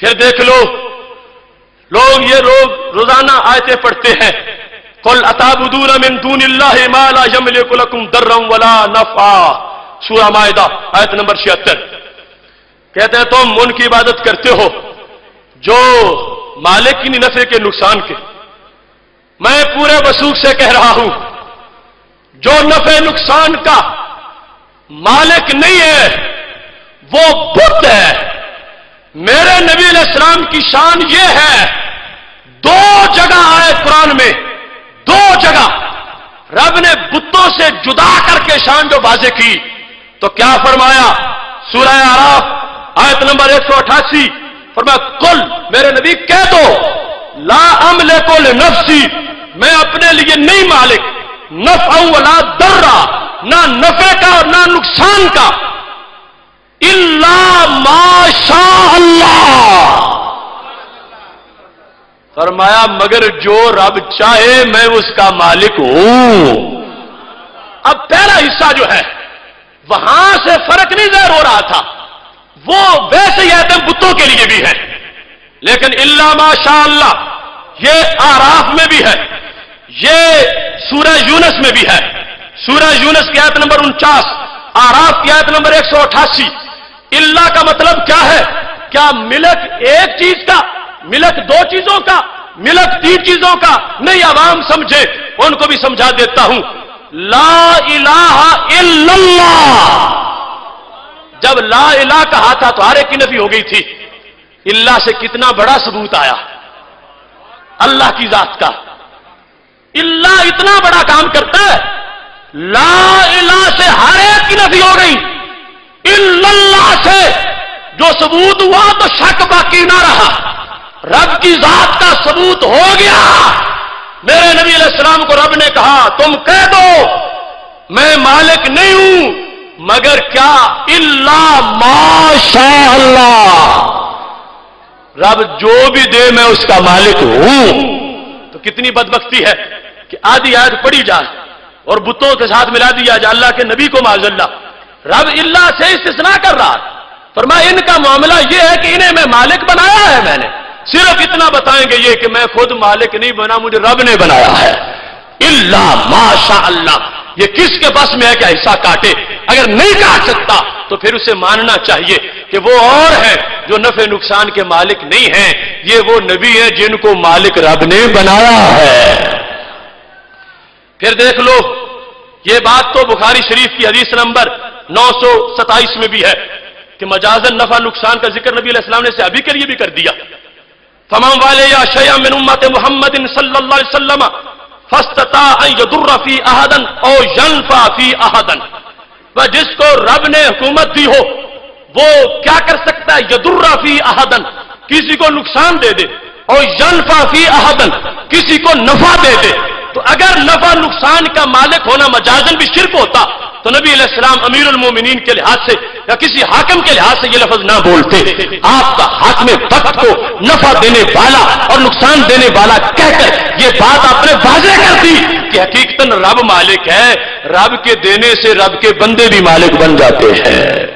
پھر دیکھ لو لوگ یہ روزانہ آیتیں پڑھتے ہیں، قل اتعبدون من دون اللہ ما لا یملک لکم ضرا ولا نفعا، سورہ مائدہ آیت نمبر 76۔ کہتے ہیں تم ان کی عبادت کرتے ہو جو مالک ہی نہیں نفع کے نقصان کے۔ میں پورے وثوق سے کہہ رہا ہوں جو نفع نقصان کا مالک نہیں ہے وہ بت ہے۔ میرے نبی علیہ السلام کی شان یہ ہے، 2 جگہ آئے قرآن میں، 2 جگہ رب نے بتوں سے جدا کر کے شان جو واضح کی تو کیا فرمایا؟ سورہ اعراف آیت نمبر 188 فرمایا قل، میرے نبی کہہ دو، لا املک لنفسی، میں اپنے لیے نہیں مالک، نفع ولا ضرا، نہ نفع کا اور نہ نقصان کا، الا ما شاء اللہ، فرمایا مگر جو رب چاہے میں اس کا مالک ہوں۔ اب پہلا حصہ جو ہے وہاں سے فرق نہیں ظاہر ہو رہا تھا، وہ ویسے ہی آیتیں بتوں کے لیے بھی ہے، لیکن الا ما شاء اللہ یہ آراف میں بھی ہے، یہ سورہ یونس میں بھی ہے۔ سورہ یونس کی آیت نمبر 49، آراف کی آیت نمبر 188۔ اللہ کا مطلب کیا ہے؟ کیا ملک ایک چیز کا، ملک 2 چیزوں کا، ملک 3 چیزوں کا نہیں؟ عوام سمجھے، ان کو بھی سمجھا دیتا ہوں۔ لا الہ الا اللہ، جب لا الہ کہا تھا تو ہر ایک کی نفی ہو گئی تھی۔ اللہ سے کتنا بڑا ثبوت آیا اللہ کی ذات کا۔ اللہ اتنا بڑا کام کرتا ہے، لا الہ سے ہر ایک کی نفی ہو گئی، الا اللہ سے جو ثبوت ہوا تو شک باقی نہ رہا، رب کی ذات کا ثبوت ہو گیا۔ میرے نبی علیہ السلام کو رب نے کہا تم کہہ دو میں مالک نہیں ہوں مگر کیا؟ الا ما شاء اللہ، رب جو بھی دے میں اس کا مالک ہوں۔ تو کتنی بدبختی ہے کہ آدھی آیت پڑھی جائے اور بتوں کے ساتھ ملا دیا جائے اللہ کے نبی کو معاذ اللہ۔ رب اللہ سے استثناء کر رہا ہے، فرمایا ان کا معاملہ یہ ہے کہ انہیں میں مالک بنایا ہے، میں نے صرف اتنا بتائیں گے یہ کہ میں خود مالک نہیں بنا، مجھے رب نے بنایا ہے۔ الا ما شاء اللہ، یہ کس کے بس میں ہے کہ حصہ کاٹے؟ اگر نہیں کاٹ سکتا تو پھر اسے ماننا چاہیے کہ وہ اور ہے جو نفع نقصان کے مالک نہیں ہیں، یہ وہ نبی ہیں جن کو مالک رب نے بنایا ہے۔ پھر دیکھ لو یہ بات تو بخاری شریف کی حدیث نمبر 927 میں بھی ہے کہ مجازن نفع نقصان کا ذکر نبی علیہ السلام نے صحابی کے لیے بھی کر دیا۔ فمن والے یا شیئا من امت محمد صلی اللہ علیہ وسلم فاستطاع ان يضر فی احدا او ينفع فی احدا، وہ جس کو رب نے حکومت دی ہو وہ کیا کر سکتا ہے؟ یضر فی احدا، کسی کو نقصان دے دے، اور ينفع فی احدا، کسی کو نفع دے دے۔ تو اگر نفع نقصان کا مالک ہونا مجازن بھی شرک ہوتا تو نبی علیہ السلام امیر المومنین کے لحاظ سے یا کسی حاکم کے لحاظ سے یہ لفظ نہ بولتے۔ آپ کا حاکم وقت کو نفع دینے والا اور نقصان دینے والا کہہ کر یہ بات آپ نے واضح کر دی کہ حقیقتاً رب مالک ہے، رب کے دینے سے رب کے بندے بھی مالک بن جاتے ہیں۔